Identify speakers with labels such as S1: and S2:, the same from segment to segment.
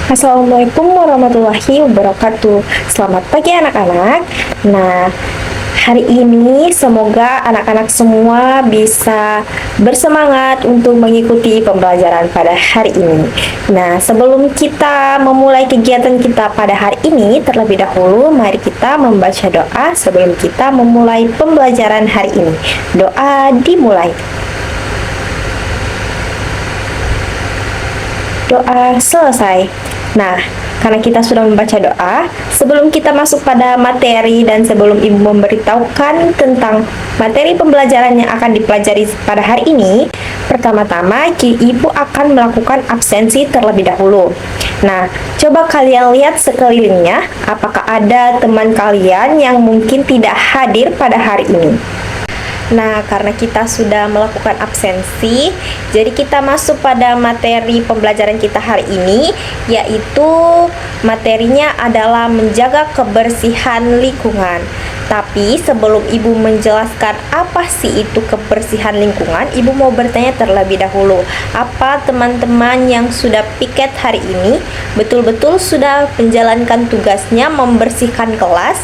S1: Assalamualaikum warahmatullahi wabarakatuh. Selamat pagi anak-anak. Nah, hari ini semoga anak-anak semua bisa bersemangat untuk mengikuti pembelajaran pada hari ini. Nah, sebelum kita memulai kegiatan kita pada hari ini, terlebih dahulu mari kita membaca doa sebelum kita memulai pembelajaran hari ini. Doa dimulai. Doa selesai. Nah, karena kita sudah membaca doa, sebelum kita masuk pada materi dan sebelum Ibu memberitahukan tentang materi pembelajaran yang akan dipelajari pada hari ini, pertama-tama Ibu akan melakukan absensi terlebih dahulu. Nah, coba kalian lihat sekelilingnya, apakah ada teman kalian yang mungkin tidak hadir pada hari ini? Nah, karena kita sudah melakukan absensi, jadi kita masuk pada materi pembelajaran kita hari ini, yaitu materinya adalah menjaga kebersihan lingkungan. Tapi sebelum Ibu menjelaskan apa sih itu kebersihan lingkungan, Ibu mau bertanya terlebih dahulu, apa teman-teman yang sudah piket hari ini betul-betul sudah menjalankan tugasnya membersihkan kelas?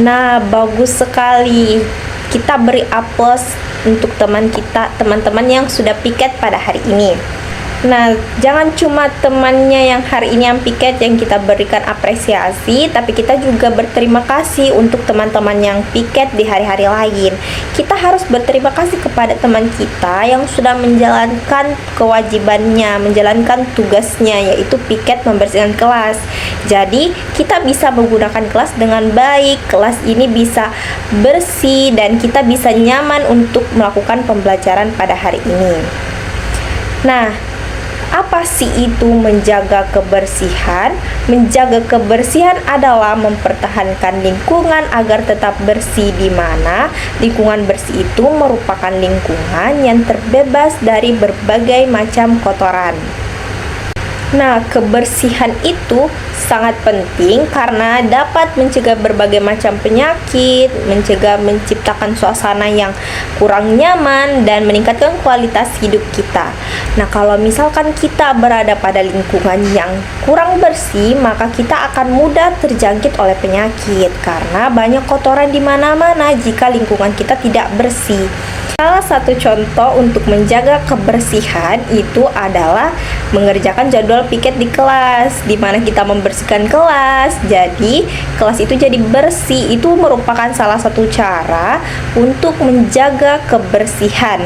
S1: Nah, bagus sekali. Kita beri aplaus untuk teman-teman yang sudah piket pada hari ini. Nah, jangan cuma temannya yang hari ini yang piket yang kita berikan apresiasi, tapi kita juga berterima kasih untuk teman-teman yang piket di hari-hari lain. Kita harus berterima kasih kepada teman kita yang sudah menjalankan kewajibannya, menjalankan tugasnya, yaitu piket membersihkan kelas. Jadi, kita bisa menggunakan kelas dengan baik, kelas ini bisa bersih, dan kita bisa nyaman untuk melakukan pembelajaran pada hari ini. Nah, apa sih itu menjaga kebersihan? Menjaga kebersihan adalah mempertahankan lingkungan agar tetap bersih, di mana lingkungan bersih itu merupakan lingkungan yang terbebas dari berbagai macam kotoran. Nah, kebersihan itu sangat penting karena dapat mencegah berbagai macam penyakit, menciptakan suasana yang kurang nyaman, dan meningkatkan kualitas hidup kita. Nah, kalau misalkan kita berada pada lingkungan yang kurang bersih, maka kita akan mudah terjangkit oleh penyakit karena banyak kotoran di mana-mana jika lingkungan kita tidak bersih. Salah satu contoh untuk menjaga kebersihan itu adalah mengerjakan jadwal piket di kelas, di mana kita membersihkan kelas. Jadi, kelas itu jadi bersih. Itu merupakan salah satu cara untuk menjaga kebersihan.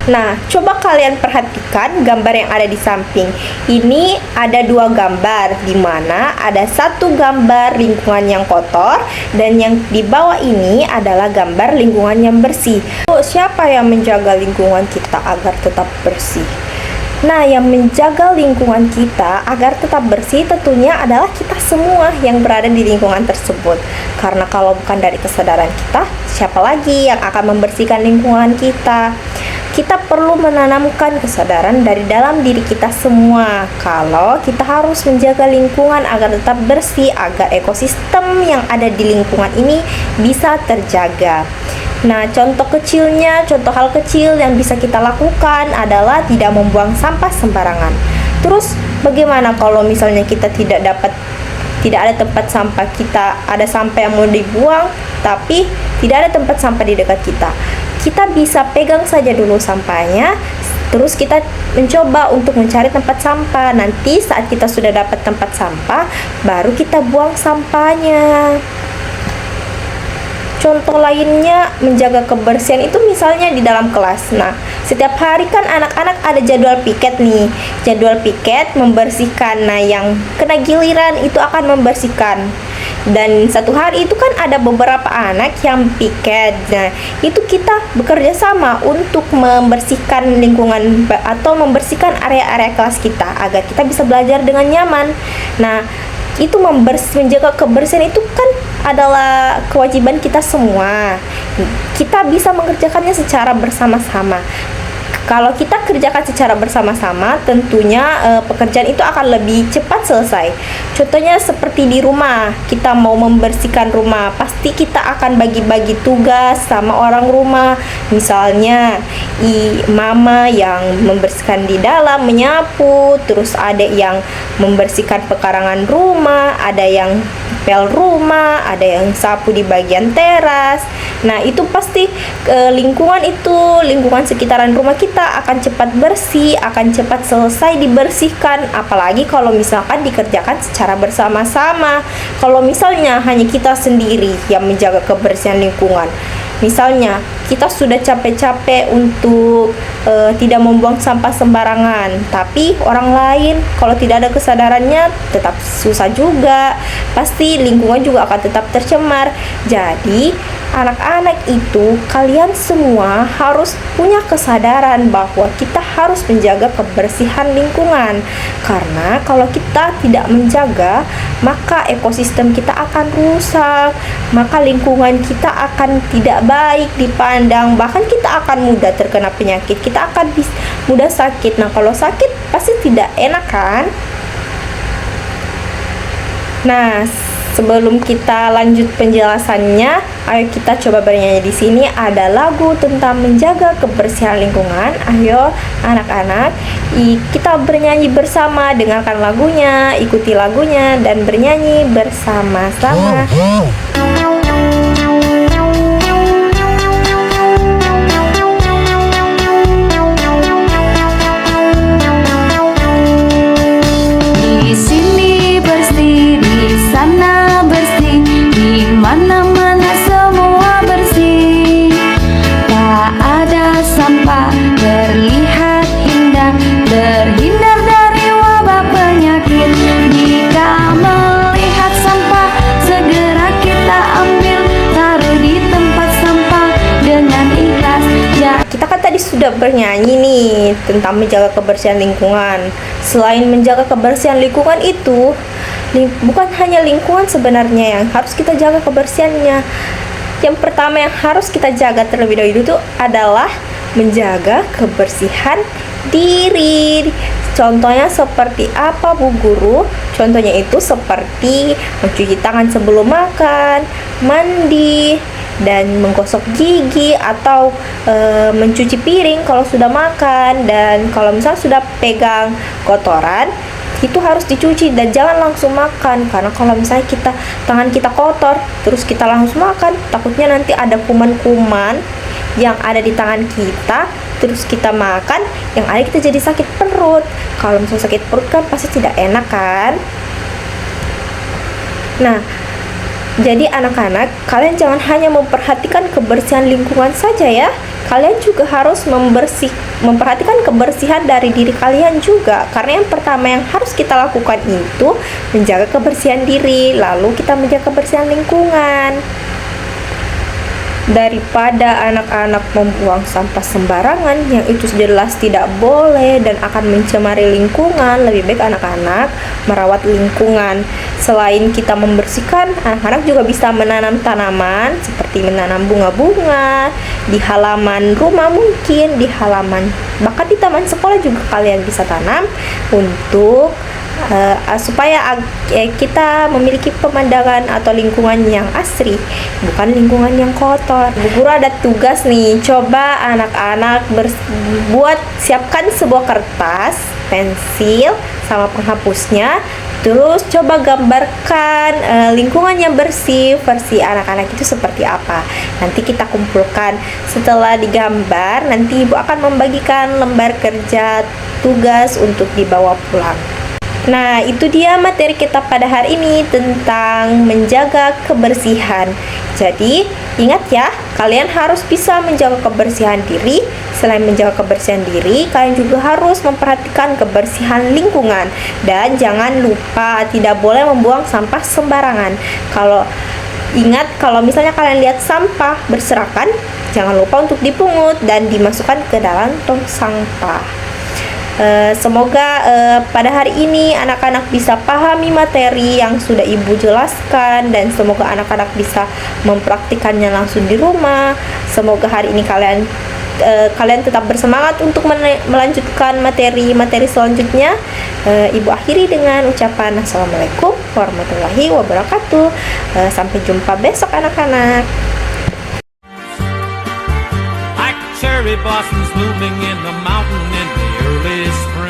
S1: Nah, coba kalian perhatikan gambar yang ada di samping. Ini ada dua gambar, di mana ada satu gambar lingkungan yang kotor dan yang di bawah ini adalah gambar lingkungan yang bersih. Siapa yang menjaga lingkungan kita agar tetap bersih? Nah, yang menjaga lingkungan kita agar tetap bersih tentunya adalah kita semua yang berada di lingkungan tersebut. Karena kalau bukan dari kesadaran kita, siapa lagi yang akan membersihkan lingkungan kita? Kita perlu menanamkan kesadaran dari dalam diri kita semua kalau kita harus menjaga lingkungan agar tetap bersih, agar ekosistem yang ada di lingkungan ini bisa terjaga. Nah, contoh hal kecil yang bisa kita lakukan adalah tidak membuang sampah sembarangan. Terus, bagaimana kalau misalnya kita tidak ada tempat sampah, kita ada sampah yang mau dibuang, tapi tidak ada tempat sampah di dekat kita? Kita bisa pegang saja dulu sampahnya, terus kita mencoba untuk mencari tempat sampah. Nanti saat kita sudah dapat tempat sampah, baru kita buang sampahnya. Contoh lainnya menjaga kebersihan itu misalnya di dalam kelas. Nah, setiap hari kan anak-anak ada jadwal piket nih. Jadwal piket membersihkan. Nah, yang kena giliran itu akan membersihkan. Dan satu hari itu kan ada beberapa anak yang piket. Nah, itu kita bekerja sama untuk membersihkan lingkungan atau membersihkan area-area kelas kita agar kita bisa belajar dengan nyaman. Nah, itu menjaga kebersihan itu kan adalah kewajiban kita semua. Kita bisa mengerjakannya secara bersama-sama. Kalau kita kerjakan secara bersama-sama, tentunya pekerjaan itu akan lebih cepat selesai. Contohnya seperti di rumah, kita mau membersihkan rumah, pasti kita akan bagi-bagi tugas sama orang rumah. Misalnya, mama yang membersihkan di dalam, menyapu, terus ada yang membersihkan pekarangan rumah, ada yang pel rumah, ada yang sapu di bagian teras. Nah, itu pasti lingkungan sekitaran rumah kita akan cepat bersih, akan cepat selesai dibersihkan. Apalagi kalau misalkan dikerjakan secara bersama-sama. Kalau misalnya hanya kita sendiri yang menjaga kebersihan lingkungan, misalnya kita sudah capek-capek untuk tidak membuang sampah sembarangan, tapi orang lain kalau tidak ada kesadarannya tetap susah juga, pasti lingkungan juga akan tetap tercemar. Jadi anak-anak itu, kalian semua harus punya kesadaran bahwa kita harus menjaga kebersihan lingkungan, karena kalau kita tidak menjaga, maka ekosistem kita akan rusak, maka lingkungan kita akan tidak baik dipandang, bahkan kita akan mudah terkena penyakit, kita akan mudah sakit. Nah, kalau sakit pasti tidak enak kan? Nah, sebelum kita lanjut penjelasannya, ayo kita coba bernyanyi. Di sini ada lagu tentang menjaga kebersihan lingkungan. Ayo anak-anak, kita bernyanyi bersama, dengarkan lagunya, ikuti lagunya, dan bernyanyi bersama-sama.
S2: Mana-mana semua bersih, tak ada sampah, terlihat indah, terhindar dari wabah penyakit. Jika melihat sampah, segera kita ambil, taruh di tempat sampah dengan ikhlas.
S1: Kita kan tadi sudah bernyanyi nih tentang menjaga kebersihan lingkungan. Selain menjaga kebersihan lingkungan itu, bukan hanya lingkungan sebenarnya yang harus kita jaga kebersihannya. Yang pertama yang harus kita jaga terlebih dahulu itu adalah menjaga kebersihan diri. Contohnya seperti apa, Bu Guru? Contohnya itu seperti mencuci tangan sebelum makan, mandi, dan menggosok gigi, atau mencuci piring kalau sudah makan. Dan kalau misalnya sudah pegang kotoran, itu harus dicuci dan jangan langsung makan, karena kalau misalnya tangan kita kotor terus kita langsung makan, takutnya nanti ada kuman-kuman yang ada di tangan kita, terus kita makan, yang ada kita jadi sakit perut. Kalau misalnya sakit perut kan pasti tidak enak kan. Nah, jadi anak-anak, kalian jangan hanya memperhatikan kebersihan lingkungan saja ya, kalian juga harus memperhatikan kebersihan dari diri kalian juga. Karena yang pertama yang harus kita lakukan itu menjaga kebersihan diri, lalu kita menjaga kebersihan lingkungan. Daripada anak-anak membuang sampah sembarangan yang itu jelas tidak boleh dan akan mencemari lingkungan, lebih baik anak-anak merawat lingkungan. Selain kita membersihkan, anak-anak juga bisa menanam tanaman seperti menanam bunga-bunga di halaman rumah, mungkin di halaman, bahkan di taman sekolah juga kalian bisa tanam untuk supaya kita memiliki pemandangan atau lingkungan yang asri, bukan lingkungan yang kotor. Bu Guru ada tugas nih, coba anak-anak siapkan sebuah kertas, pensil, sama penghapusnya. Terus coba gambarkan lingkungan yang bersih versi anak-anak itu seperti apa. Nanti kita kumpulkan. Setelah digambar, nanti Ibu akan membagikan lembar kerja tugas untuk dibawa pulang. Nah, itu dia materi kita pada hari ini tentang menjaga kebersihan. Jadi, ingat ya, kalian harus bisa menjaga kebersihan diri. Selain menjaga kebersihan diri, kalian juga harus memperhatikan kebersihan lingkungan. Dan jangan lupa, tidak boleh membuang sampah sembarangan. Kalau misalnya kalian lihat sampah berserakan, jangan lupa untuk dipungut dan dimasukkan ke dalam tong sampah. Semoga pada hari ini anak-anak bisa pahami materi yang sudah Ibu jelaskan, dan semoga anak-anak bisa mempraktikannya langsung di rumah. Semoga hari ini kalian kalian tetap bersemangat untuk melanjutkan materi-materi selanjutnya. Ibu akhiri dengan ucapan Assalamualaikum warahmatullahi wabarakatuh. Sampai jumpa besok anak-anak.
S3: Like cherry blossoms blooming in the mountain in the early spring.